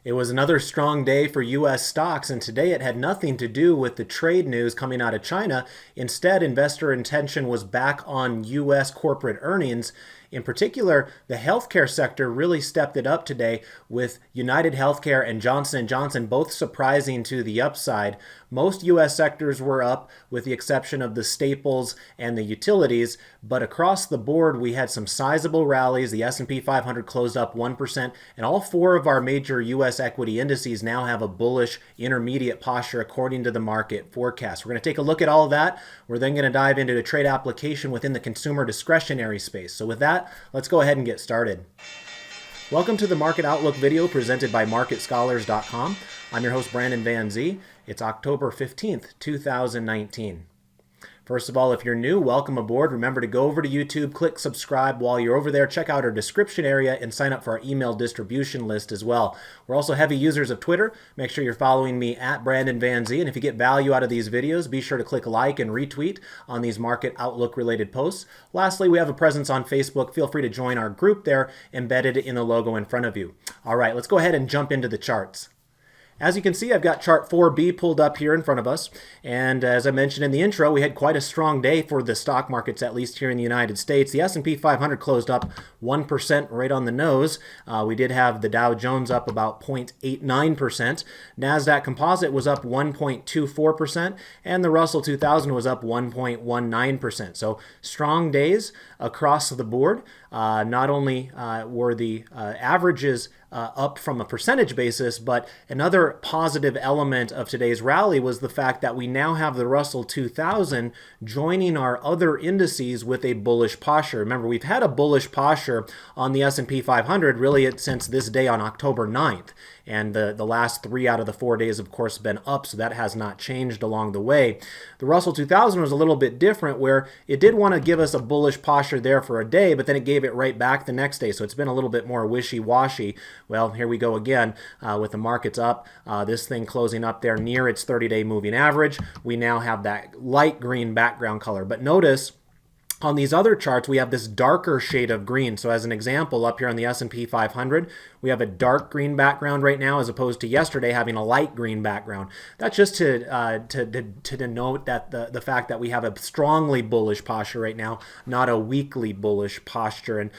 It was another strong day for U.S. stocks, and today it had nothing to do with the trade news coming out of China. Instead, investor attention was back on U.S. corporate earnings. In particular, the healthcare sector really stepped it up today with United Healthcare and Johnson & Johnson both surprising to the upside. Most U.S. sectors were up with the exception of the staples and the utilities, but across the board we had some sizable rallies. The S&P 500 closed up 1%, and all four of our major U.S. equity indices now have a bullish intermediate posture according to the market forecast. We're going to take a look at all of that. We're then going to dive into a trade application within the consumer discretionary space. So with that, let's go ahead and get started. Welcome to the Market Outlook video presented by MarketScholars.com. I'm your host, Brandon Van Zee. It's October 15th, 2019. First of all, if you're new, welcome aboard. Remember to go over to YouTube, click subscribe. While you're over there, check out our description area and sign up for our email distribution list as well. We're also heavy users of Twitter. Make sure you're following me at Brandon Van Zee. And if you get value out of these videos, be sure to click like and retweet on these Market Outlook related posts. Lastly, we have a presence on Facebook. Feel free to join our group there, embedded in the logo in front of you. All right, let's go ahead and jump into the charts. As you can see, I've got chart 4B pulled up here in front of us. And as I mentioned in the intro, we had quite a strong day for the stock markets, at least here in the United States. The S&P 500 closed up 1% right on the nose. We did have the Dow Jones up about 0.89%. NASDAQ Composite was up 1.24%. And the Russell 2000 was up 1.19%. So strong days across the board. Not only were the averages up from a percentage basis, but another positive element of today's rally was the fact that we now have the Russell 2000 joining our other indices with a bullish posture. Remember, we've had a bullish posture on the S&P 500 really since this day on October 9th. And the last 3 out of the 4 days, of course, have been up, so that has not changed along the way. The Russell 2000 was a little bit different, where it did want to give us a bullish posture there for a day, but then it gave it right back the next day, so it's been a little bit more wishy-washy. Well, here we go again with the markets up. This thing closing up there near its 30-day moving average. We now have that light green background color, but notice on these other charts, we have this darker shade of green. So as an example, up here on the S&P 500, we have a dark green background right now as opposed to yesterday having a light green background. That's just to denote that the fact that we have a strongly bullish posture right now, not a weakly bullish posture. And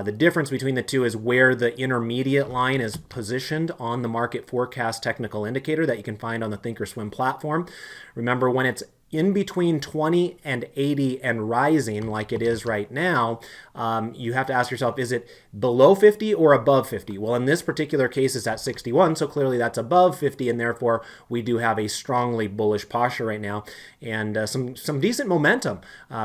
the difference between the two is where the intermediate line is positioned on the market forecast technical indicator that you can find on the Thinkorswim platform. Remember, when it's in between 20 and 80 and rising like it is right now, you have to ask yourself, is it below 50 or above 50? Well, in this particular case, it's at 61, so clearly that's above 50, and therefore we do have a strongly bullish posture right now, and some decent momentum,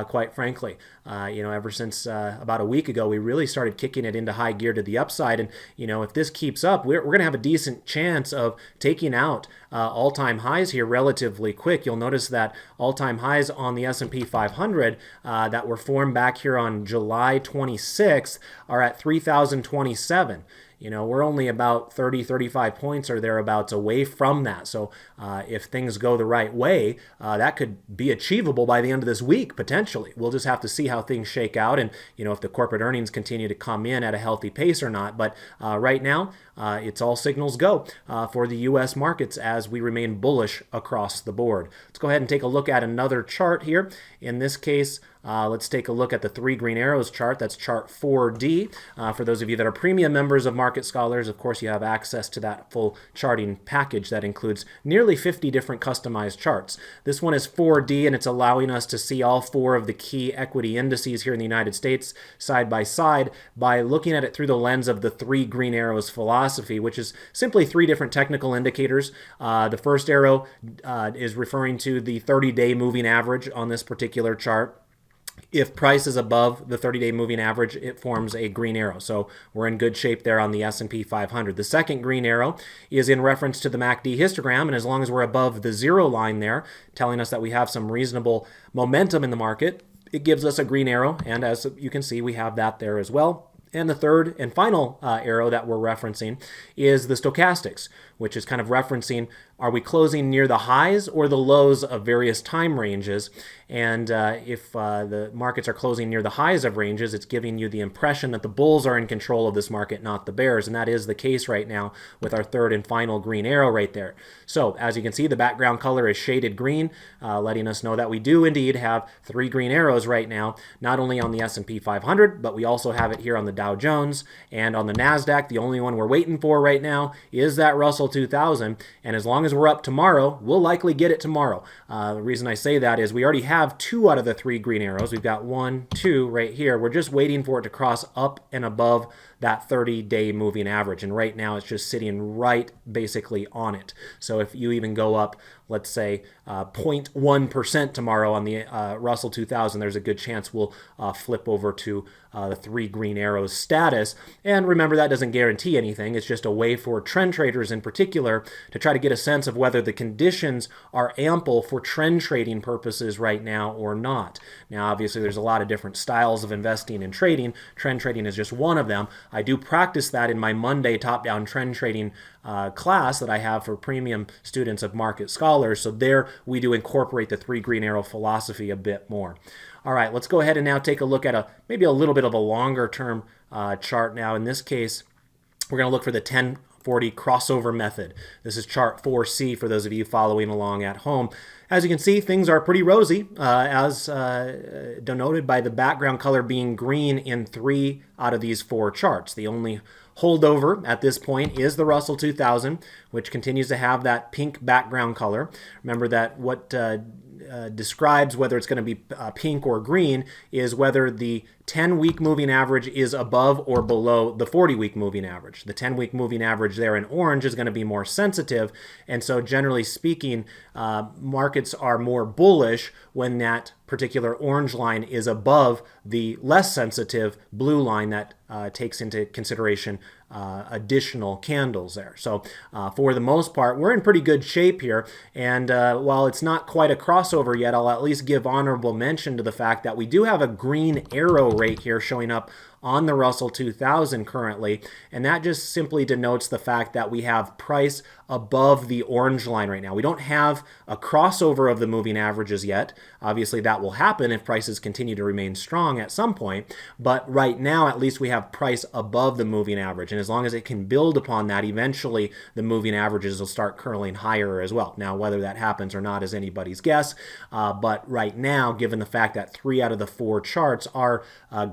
quite frankly. Ever since about a week ago, we really started kicking it into high gear to the upside, and if this keeps up, we're going to have a decent chance of taking out all-time highs here relatively quick. You'll notice that all-time highs on the S&P 500 that were formed back here on July 26th are at 3,027. We're only about 30, 35 points or thereabouts away from that. So if things go the right way, that could be achievable by the end of this week, potentially. We'll just have to see how things shake out and, if the corporate earnings continue to come in at a healthy pace or not. But right now, it's all signals go for the U.S. markets as we remain bullish across the board. Let's go ahead and take a look at another chart here. In this case, let's take a look at the 3 green arrows chart. That's chart 4D. For those of you that are premium members of Market Scholars, of course, you have access to that full charting package that includes nearly 50 different customized charts. This one is 4D, and it's allowing us to see all 4 of the key equity indices here in the United States side by side by looking at it through the lens of the 3 green arrows philosophy, which is simply 3 different technical indicators. The first arrow is referring to the 30-day moving average on this particular chart. If price is above the 30-day moving average, it forms a green arrow. So we're in good shape there on the S&P 500. The second green arrow is in reference to the MACD histogram, and as long as we're above the 0 line there, telling us that we have some reasonable momentum in the market, it gives us a green arrow, and as you can see, we have that there as well. And the third and final arrow that we're referencing is the stochastics, which is kind of referencing, are we closing near the highs or the lows of various time ranges? And if the markets are closing near the highs of ranges, it's giving you the impression that the bulls are in control of this market, not the bears. And that is the case right now with our third and final green arrow right there. So as you can see, the background color is shaded green, letting us know that we do indeed have 3 green arrows right now, not only on the S&P 500, but we also have it here on the Dow Jones and on the NASDAQ. The only one we're waiting for right now is that Russell 2000. And as long as we're up tomorrow, we'll likely get it tomorrow. The reason I say that is we already have 2 out of the 3 green arrows. We've got 1, 2 right here. We're just waiting for it to cross up and above that 30-day moving average. And right now it's just sitting right basically on it. So if you even go up, let's say 0.1% tomorrow on the Russell 2000, there's a good chance we'll flip over to the 3 green arrows status. And remember, that doesn't guarantee anything. It's just a way for trend traders in particular to try to get a sense of whether the conditions are ample for trend trading purposes right now or not. Now, obviously, there's a lot of different styles of investing and trading. Trend trading is just one of them. I do practice that in my Monday top-down trend trading class that I have for premium students of Market Scholars. So there we do incorporate the 3 green arrow philosophy a bit more. All right, let's go ahead and now take a look at maybe a little bit of a longer term chart now. In this case, we're going to look for the 1040 crossover method. This is chart 4C for those of you following along at home. As you can see, things are pretty rosy, as denoted by the background color being green in 3 out of these 4 charts. The only holdover at this point is the Russell 2000, which continues to have that pink background color. Remember that what describes whether it's going to be pink or green is whether the 10-week moving average is above or below the 40-week moving average. The 10-week moving average there in orange is going to be more sensitive, and so generally speaking, markets are more bullish when that particular orange line is above the less sensitive blue line that takes into consideration additional candles there. So for the most part, we're in pretty good shape here, and while it's not quite a crossover yet, I'll at least give honorable mention to the fact that we do have a green arrow right here showing up on the Russell 2000 currently, and that just simply denotes the fact that we have price above the orange line right now. We don't have a crossover of the moving averages yet. Obviously that will happen if prices continue to remain strong at some point, but right now at least we have price above the moving average, and as long as it can build upon that, eventually the moving averages will start curling higher as well. Now whether that happens or not is anybody's guess, but right now, given the fact that 3 out of the 4 charts are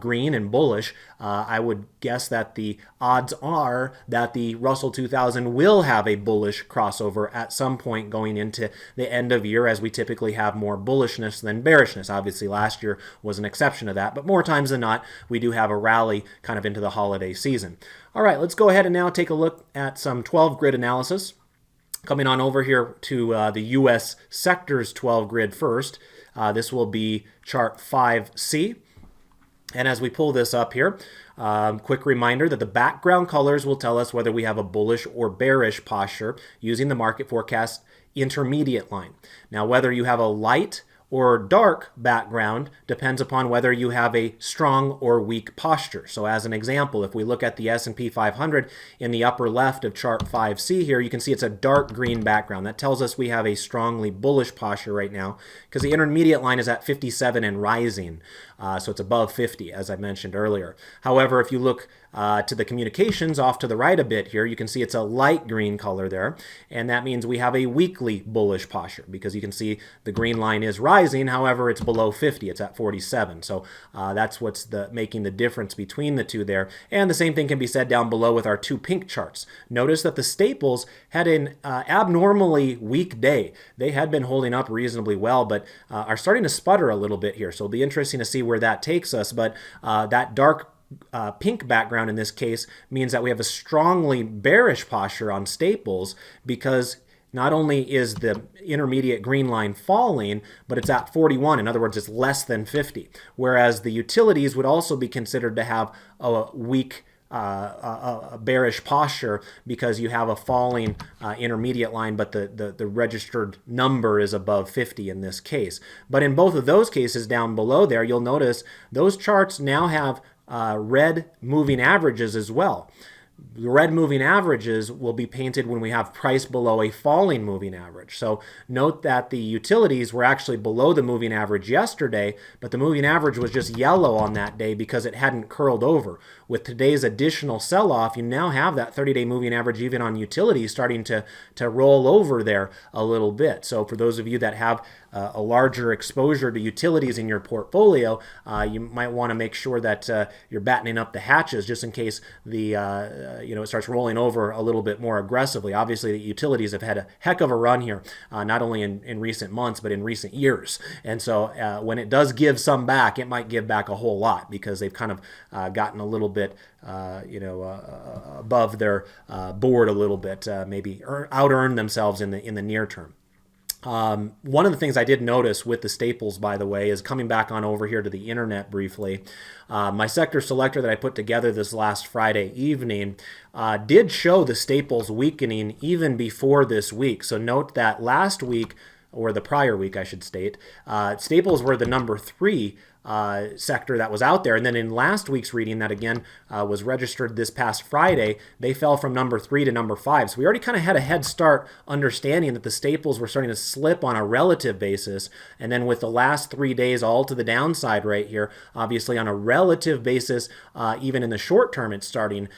green and bullish, I would guess that the odds are that the Russell 2000 will have a bullish crossover at some point going into the end of year, as we typically have more bullishness than bearishness. Obviously last year was an exception to that, but more times than not we do have a rally kind of into the holiday season. All right, let's go ahead and now take a look at some 12 grid analysis. Coming on over here to the U.S. sectors 12 grid first. This will be chart 5C. And as we pull this up here, quick reminder that the background colors will tell us whether we have a bullish or bearish posture using the market forecast intermediate line. Now, whether you have a light or dark background depends upon whether you have a strong or weak posture. So as an example, if we look at the S&P 500 in the upper left of chart 5C here, you can see it's a dark green background. That tells us we have a strongly bullish posture right now because the intermediate line is at 57 and rising. So it's above 50, as I mentioned earlier. However, if you look to the communications off to the right a bit here, you can see it's a light green color there, and that means we have a weakly bullish posture because you can see the green line is rising, however it's below 50, it's at 47. So that's what's making the difference between the two there. And the same thing can be said down below with our 2 pink charts. Notice that the staples had an abnormally weak day. They had been holding up reasonably well, but are starting to sputter a little bit here. So it'll be interesting to see where that takes us, but that dark pink background in this case means that we have a strongly bearish posture on staples because not only is the intermediate green line falling, but it's at 41. In other words, it's less than 50. Whereas the utilities would also be considered to have a weak a bearish posture because you have a falling intermediate line, but the registered number is above 50 in this case. But in both of those cases down below there, you'll notice those charts now have red moving averages as well. The red moving averages will be painted when we have price below a falling moving average. So note that the utilities were actually below the moving average yesterday, but the moving average was just yellow on that day because it hadn't curled over. With today's additional sell-off, you now have that 30-day moving average even on utilities starting to roll over there a little bit. So for those of you that have a larger exposure to utilities in your portfolio, you might want to make sure that you're battening up the hatches just in case the it starts rolling over a little bit more aggressively. Obviously, the utilities have had a heck of a run here, not only in recent months but in recent years. And so when it does give some back, it might give back a whole lot because they've kind of gotten a little bit above their board a little bit, maybe out-earned themselves in the near term. One of the things I did notice with the staples, by the way, is coming back on over here to the internet briefly. My sector selector that I put together this last Friday evening did show the staples weakening even before this week. So note that last week, or the prior week I should state, staples were the number 3 sector that was out there. And then in last week's reading that again was registered this past Friday, they fell from number 3 to number 5. So we already kind of had a head start understanding that the staples were starting to slip on a relative basis. And then with the last 3 days all to the downside right here, obviously on a relative basis, even in the short term, it's starting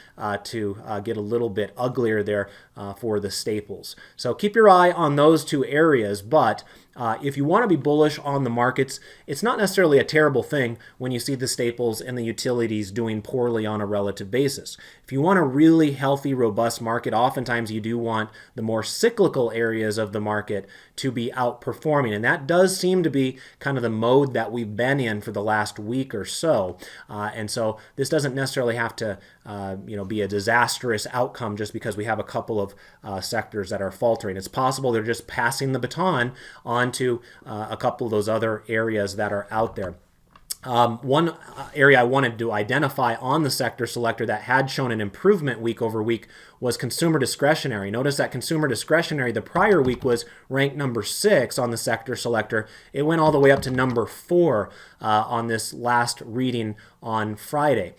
to get a little bit uglier there for the staples. So keep your eye on those 2 areas, but if you want to be bullish on the markets, it's not necessarily a terrible thing when you see the staples and the utilities doing poorly on a relative basis. If you want a really healthy, robust market, oftentimes you do want the more cyclical areas of the market to be outperforming. And that does seem to be kind of the mode that we've been in for the last week or so. And so this doesn't necessarily have to be a disastrous outcome just because we have a couple of sectors that are faltering. It's possible they're just passing the baton on to a couple of those other areas that are out there. One area I wanted to identify on the sector selector that had shown an improvement week over week was consumer discretionary. Notice that consumer discretionary the prior week was ranked number 6 on the sector selector. It went all the way up to number 4 on this last reading on Friday.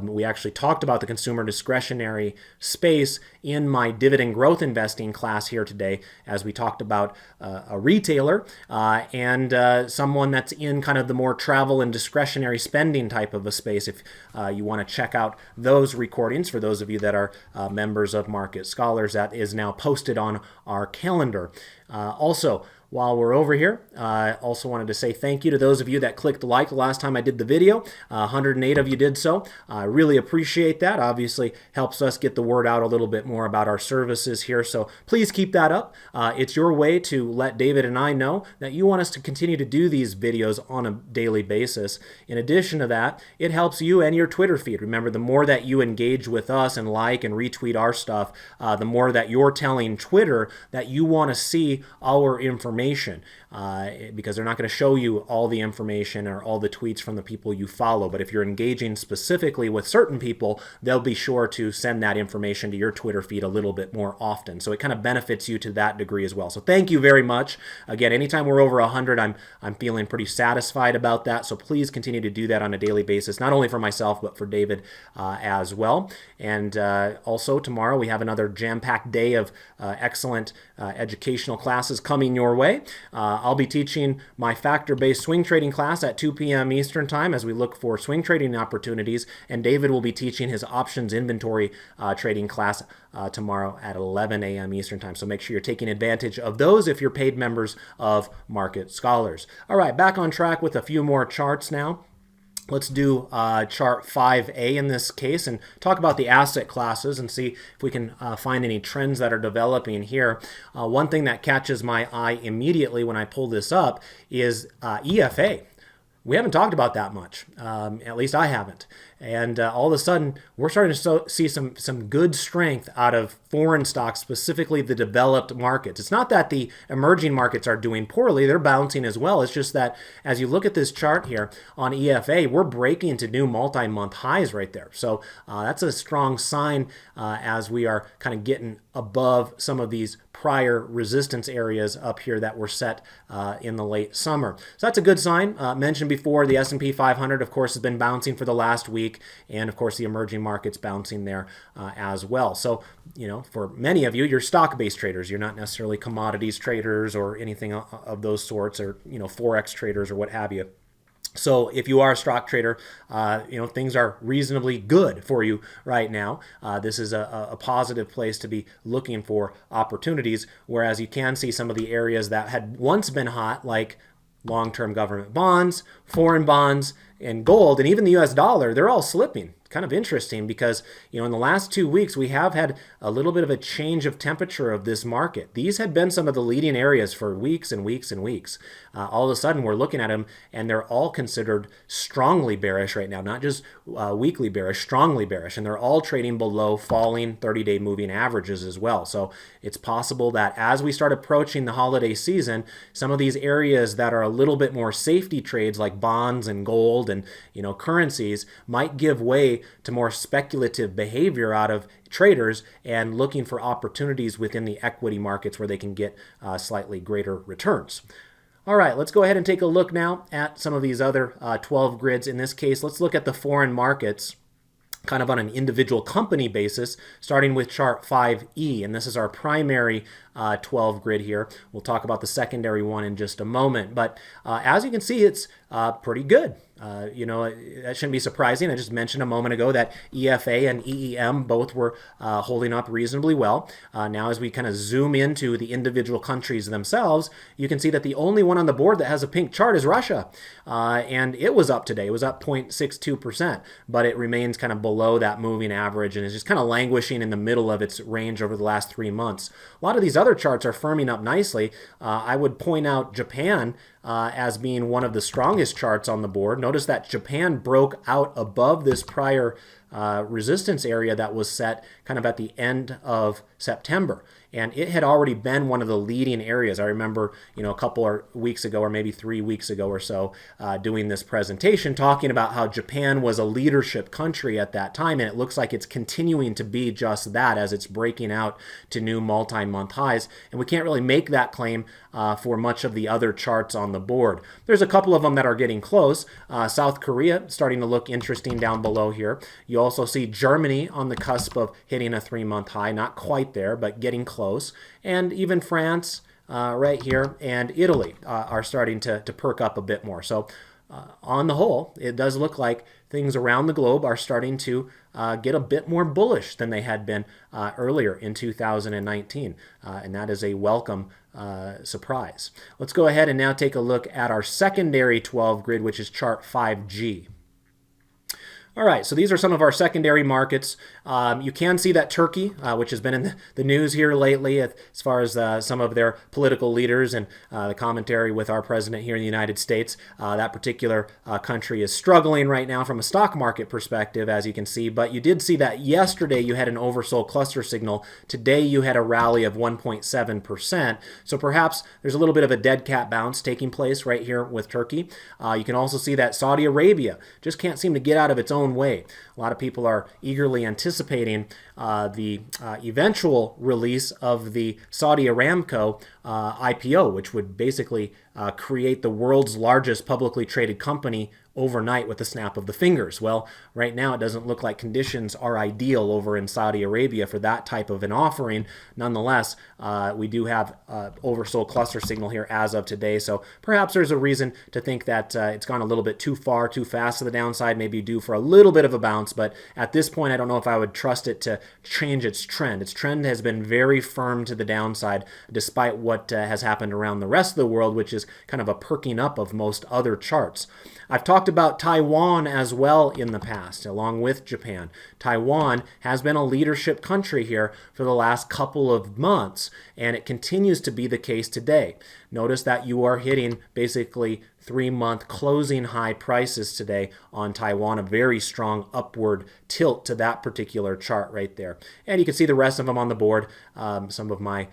We actually talked about the consumer discretionary space in my dividend growth investing class here today as we talked about a retailer and someone that's in kind of the more travel and discretionary spending type of a space. If you want to check out those recordings, for those of you that are members of Market Scholars, that is now posted on our calendar. Also, while we're over here, I also wanted to say thank you to those of you that clicked like the last time I did the video. 108 of you did so. I really appreciate that. Obviously helps us get the word out a little bit more about our services here. So please keep that up. It's your way to let David and I know that you want us to continue to do these videos on a daily basis. In addition to that, it helps you and your Twitter feed. Remember, the more that you engage with us and like and retweet our stuff, the more that you're telling Twitter that you want to see our information. Because they're not going to show you all the information or all the tweets from the people you follow. But if you're engaging specifically with certain people, they'll be sure to send that information to your Twitter feed a little bit more often. So it kind of benefits you to that degree as well. So thank you very much. Again, anytime we're over 100, I'm feeling pretty satisfied about that. So please continue to do that on a daily basis, not only for myself, but for David as well. And also tomorrow we have another jam-packed day of excellent educational classes coming your way. I'll be teaching my factor-based swing trading class at 2 p.m. Eastern Time as we look for swing trading opportunities, and David will be teaching his options inventory trading class tomorrow at 11 a.m. Eastern Time. So make sure you're taking advantage of those if you're paid members of Market Scholars. All right, back on track with a few more charts now. Let's do chart 5A in this case and talk about the asset classes and see if we can find any trends that are developing here. One thing that catches my eye immediately when I pull this up is EFA. We haven't talked about that much, at least I haven't. And all of a sudden, we're starting to see some good strength out of foreign stocks, specifically the developed markets. It's not that the emerging markets are doing poorly. They're bouncing as well. It's just that as you look at this chart here on EFA, we're breaking into new multi-month highs right there. So that's a strong sign as we are kind of getting above some of these prior resistance areas up here that were set in the late summer. So that's a good sign. Mentioned before, the S&P 500, of course, has been bouncing for the last week, and of course, the emerging markets bouncing there as well. So, for many of you, you're stock-based traders. You're not necessarily commodities traders or anything of those sorts, or forex traders or what have you. So if you are a stock trader, things are reasonably good for you right now. This is a positive place to be looking for opportunities, whereas you can see some of the areas that had once been hot, like long-term government bonds, foreign bonds, and gold, and even the US dollar, they're all slipping. Kind of interesting because, in the last 2 weeks, we have had a little bit of a change of temperature of this market. These had been some of the leading areas for weeks and weeks and weeks. All of a sudden, we're looking at them, and they're all considered strongly bearish right now, not just weekly bearish, strongly bearish, and they're all trading below falling 30-day moving averages as well. So it's possible that as we start approaching the holiday season, some of these areas that are a little bit more safety trades like bonds and gold and currencies might give way to more speculative behavior out of traders and looking for opportunities within the equity markets where they can get slightly greater returns. All right, let's go ahead and take a look now at some of these other 12 grids. In this case, let's look at the foreign markets kind of on an individual company basis, starting with chart 5E, and this is our primary 12 grid here. We'll talk about the secondary one in just a moment, but as you can see, it's pretty good. That shouldn't be surprising. I just mentioned a moment ago that EFA and EEM both were holding up reasonably well. Now, as we kind of zoom into the individual countries themselves, you can see that the only one on the board that has a pink chart is Russia. And it was up today. It was up 0.62%, but it remains kind of below that moving average and is just kind of languishing in the middle of its range over the last 3 months. A lot of these other charts are firming up nicely. I would point out Japan as being one of the strongest charts on the board. Notice that Japan broke out above this prior resistance area that was set kind of at the end of September. And it had already been one of the leading areas. I remember, a couple of weeks ago, or maybe 3 weeks ago or so, doing this presentation, talking about how Japan was a leadership country at that time, and it looks like it's continuing to be just that as it's breaking out to new multi-month highs. And we can't really make that claim for much of the other charts on the board. There's a couple of them that are getting close. South Korea starting to look interesting down below here. You also see Germany on the cusp of hitting a 3-month high, not quite there, but getting close. And even France right here and Italy are starting to perk up a bit more. So on the whole, it does look like things around the globe are starting to get a bit more bullish than they had been earlier in 2019. And that is a welcome surprise. Let's go ahead and now take a look at our secondary 12 grid, which is chart 5G. All right, so these are some of our secondary markets. You can see that Turkey, which has been in the news here lately as far as some of their political leaders and the commentary with our president here in the United States, that particular country is struggling right now from a stock market perspective, as you can see. But you did see that yesterday you had an oversold cluster signal. Today you had a rally of 1.7%. So perhaps there's a little bit of a dead cat bounce taking place right here with Turkey. You can also see that Saudi Arabia just can't seem to get out of its own way. A lot of people are eagerly anticipating the eventual release of the Saudi Aramco IPO, which would basically create the world's largest publicly traded company overnight with the snap of the fingers. Well, right now it doesn't look like conditions are ideal over in Saudi Arabia for that type of an offering. Nonetheless, we do have oversold cluster signal here as of today, so perhaps there's a reason to think that it's gone a little bit too far, too fast to the downside, maybe due for a little bit of a bounce, but at this point I don't know if I would trust it to change its trend. Its trend has been very firm to the downside despite what has happened around the rest of the world, which is kind of a perking up of most other charts. I've talked about Taiwan as well in the past, along with Japan. Taiwan has been a leadership country here for the last couple of months, and it continues to be the case today. Notice that you are hitting basically 3-month closing high prices today on Taiwan, a very strong upward tilt to that particular chart right there. And you can see the rest of them on the board. some of my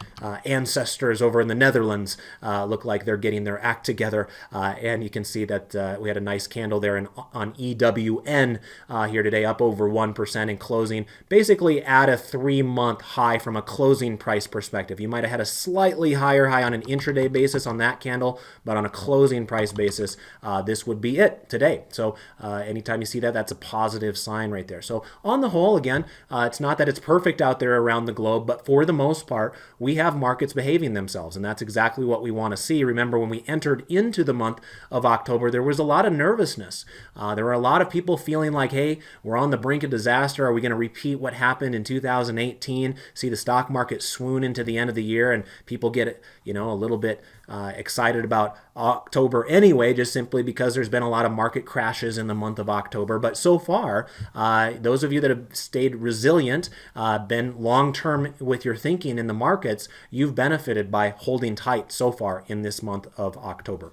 ancestors over in the Netherlands look like they're getting their act together. And you can see that we had a nice candle there on EWN here today, up over 1% in closing, basically at a 3-month high from a closing price perspective. You might have had a slightly higher high on an intraday basis on that candle, but on a closing price basis, this would be it today. So anytime you see that, that's a positive sign right there. So on the whole, again, it's not that it's perfect out there around the globe, but for the most part, we have markets behaving themselves, and that's exactly what we want to see. Remember, when we entered into the month of October, there was a lot of nervousness. There were a lot of people feeling like, hey, we're on the brink of disaster. Are we going to repeat what happened in 2018? See the stock market swoon into the end of the year, and people get, a little bit excited about October anyway, just simply because there's been a lot of market crashes in the month of October. But so far, those of you that have stayed resilient, been long-term with your thinking in the markets, you've benefited by holding tight so far in this month of October.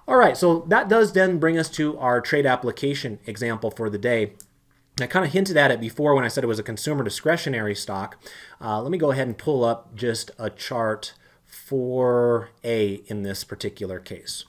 All right, so that does then bring us to our trade application example for the day. I kind of hinted at it before when I said it was a consumer discretionary stock. Let me go ahead and pull up just a chart for A in this particular case.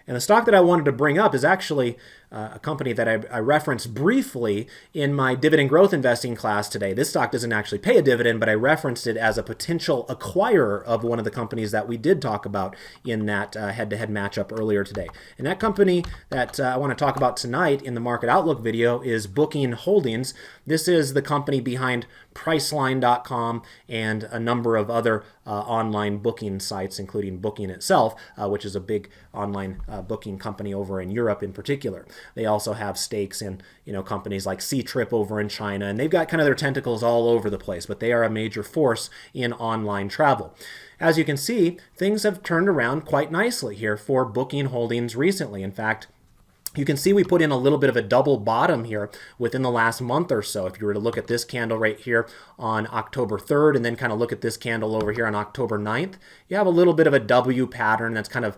And the stock that I wanted to bring up is actually a company that I referenced briefly in my dividend growth investing class today. This stock doesn't actually pay a dividend, but I referenced it as a potential acquirer of one of the companies that we did talk about in that head-to-head matchup earlier today. And that company that I want to talk about tonight in the Market Outlook video is Booking Holdings. This is the company behind Priceline.com and a number of other online booking sites, including Booking itself, which is a big online booking company over in Europe in particular. They also have stakes in companies like Ctrip over in China, and they've got kind of their tentacles all over the place, but they are a major force in online travel. As you can see, things have turned around quite nicely here for Booking Holdings recently. In fact, you can see we put in a little bit of a double bottom here within the last month or so. If you were to look at this candle right here on October 3rd and then kind of look at this candle over here on October 9th, you have a little bit of a W pattern that's kind of,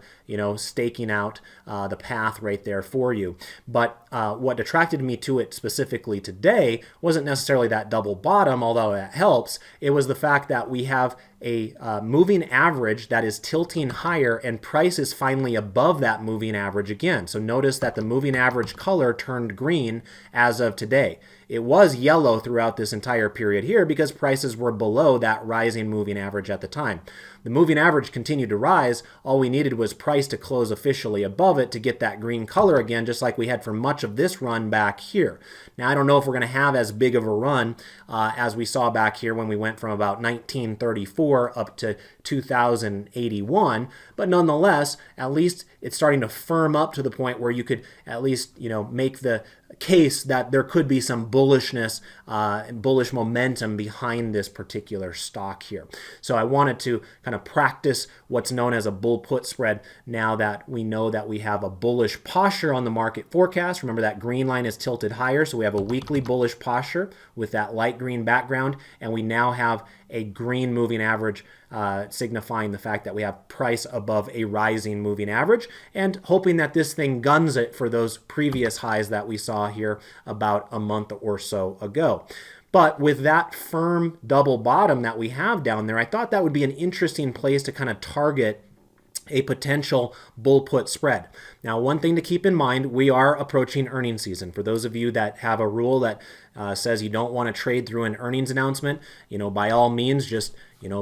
staking out the path right there for you. But what attracted me to it specifically today wasn't necessarily that double bottom, although it helps. It was the fact that we have a moving average that is tilting higher, and price is finally above that moving average again. So notice that the moving average color turned green as of today. It was yellow throughout this entire period here because prices were below that rising moving average at the time. The moving average continued to rise. All we needed was price to close officially above it to get that green color again, just like we had for much of this run back here. Now, I don't know if we're going to have as big of a run as we saw back here when we went from about 1934 up to 2081, but nonetheless, at least it's starting to firm up to the point where you could at least, make the case that there could be some bullishness and bullish momentum behind this particular stock here. So I wanted to kind of practice what's known as a bull put spread now that we know that we have a bullish posture on the market forecast. Remember that green line is tilted higher, so we have a weekly bullish posture with that light green background, and we now have a green moving average signifying the fact that we have price above a rising moving average, and hoping that this thing guns it for those previous highs that we saw here about a month or so ago. But with that firm double bottom that we have down there, I thought that would be an interesting place to kind of target a potential bull put spread. Now, one thing to keep in mind, we are approaching earnings season. For those of you that have a rule that says you don't want to trade through an earnings announcement, by all means, just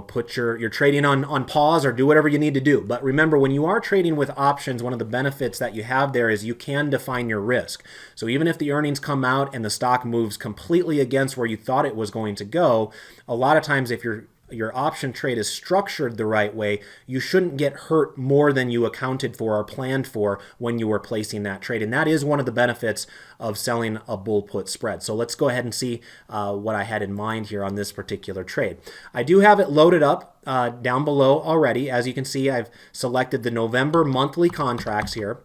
put your trading on pause or do whatever you need to do. But remember, when you are trading with options, one of the benefits that you have there is you can define your risk. So even if the earnings come out and the stock moves completely against where you thought it was going to go, a lot of times if your option trade is structured the right way, you shouldn't get hurt more than you accounted for or planned for when you were placing that trade. And that is one of the benefits of selling a bull put spread. So let's go ahead and see what I had in mind here on this particular trade. I do have it loaded up down below already. As you can see, I've selected the November monthly contracts here.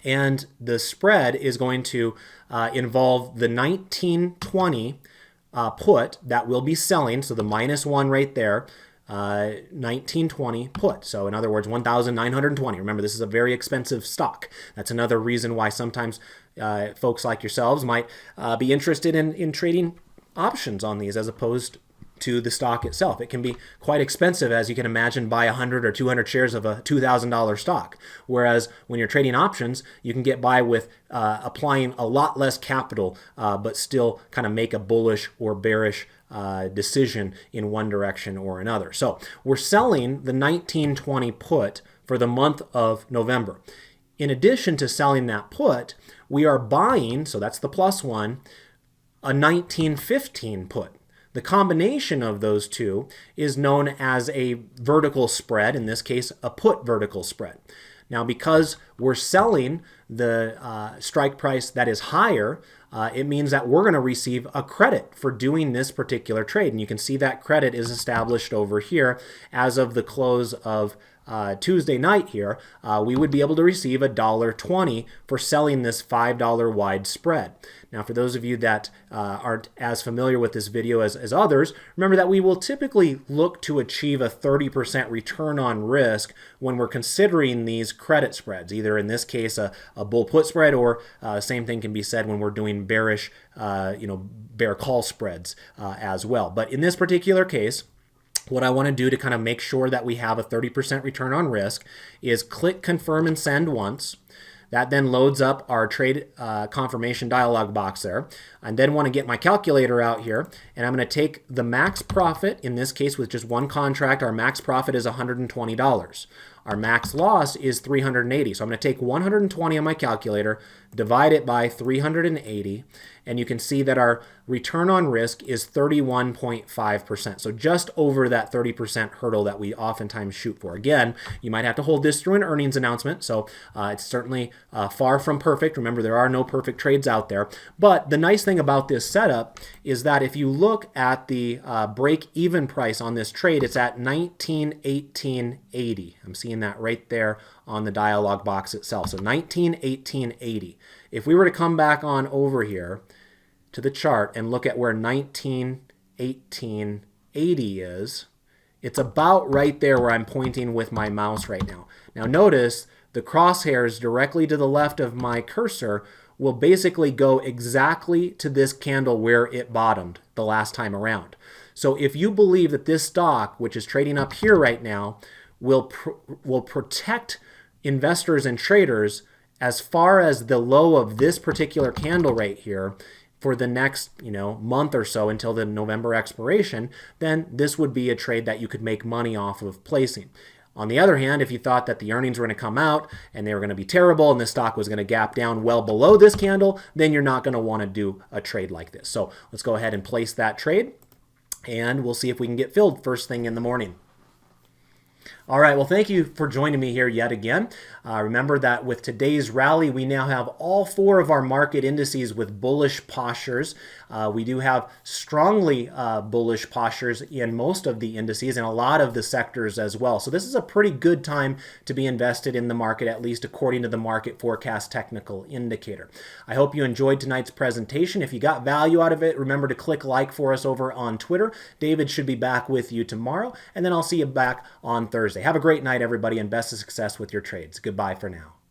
And the spread is going to involve the 1920 put that will be selling, so the -1 right there, 1920 put. So in other words, 1,920. Remember, this is a very expensive stock. That's another reason why sometimes folks like yourselves might be interested in trading options on these as opposed to the stock itself. It can be quite expensive, as you can imagine, buy 100 or 200 shares of a $2,000 stock. Whereas when you're trading options, you can get by with applying a lot less capital, but still kind of make a bullish or bearish decision in one direction or another. So we're selling the 1920 put for the month of November. In addition to selling that put, we are buying, so that's the plus one, a 1915 put. The combination of those two is known as a vertical spread, in this case, a put vertical spread. Now, because we're selling the strike price that is higher, it means that we're going to receive a credit for doing this particular trade. And you can see that credit is established over here as of the close of Tuesday night here. We would be able to receive $1.20 for selling this $5 wide spread. Now, for those of you that aren't as familiar with this video as others, remember that we will typically look to achieve a 30% return on risk when we're considering these credit spreads, either in this case a bull put spread, or same thing can be said when we're doing bearish, bear call spreads as well. But in this particular case, what I want to do to kind of make sure that we have a 30% return on risk is click confirm and send once. That then loads up our trade confirmation dialog box there. I then want to get my calculator out here, and I'm going to take the max profit. In this case, with just one contract, our max profit is $120. Our max loss is $380. So I'm going to take 120 on my calculator, divide it by 380, and you can see that our return on risk is 31.5%. So just over that 30% hurdle that we oftentimes shoot for. Again, you might have to hold this through an earnings announcement, so it's certainly far from perfect. Remember, there are no perfect trades out there. But the nice thing about this setup is that if you look at the break-even price on this trade, it's at 1918.80. I'm seeing that right there on the dialog box itself. So 1918.80. If we were to come back on over here to the chart and look at where 1918.80 is, it's about right there where I'm pointing with my mouse right now. Now notice the crosshairs directly to the left of my cursor will basically go exactly to this candle where it bottomed the last time around. So if you believe that this stock, which is trading up here right now, will protect investors and traders as far as the low of this particular candle right here for the next month or so until the November expiration, then this would be a trade that you could make money off of placing. On the other hand, if you thought that the earnings were going to come out and they were going to be terrible and the stock was going to gap down well below this candle, then you're not going to want to do a trade like this. So let's go ahead and place that trade, and we'll see if we can get filled first thing in the morning. All right, well, thank you for joining me here yet again. Remember that with today's rally, we now have all four of our market indices with bullish postures. We do have strongly bullish postures in most of the indices and a lot of the sectors as well. So this is a pretty good time to be invested in the market, at least according to the market forecast technical indicator. I hope you enjoyed tonight's presentation. If you got value out of it, remember to click like for us over on Twitter. David should be back with you tomorrow, and then I'll see you back on Thursday. Have a great night, everybody, and best of success with your trades. Goodbye for now.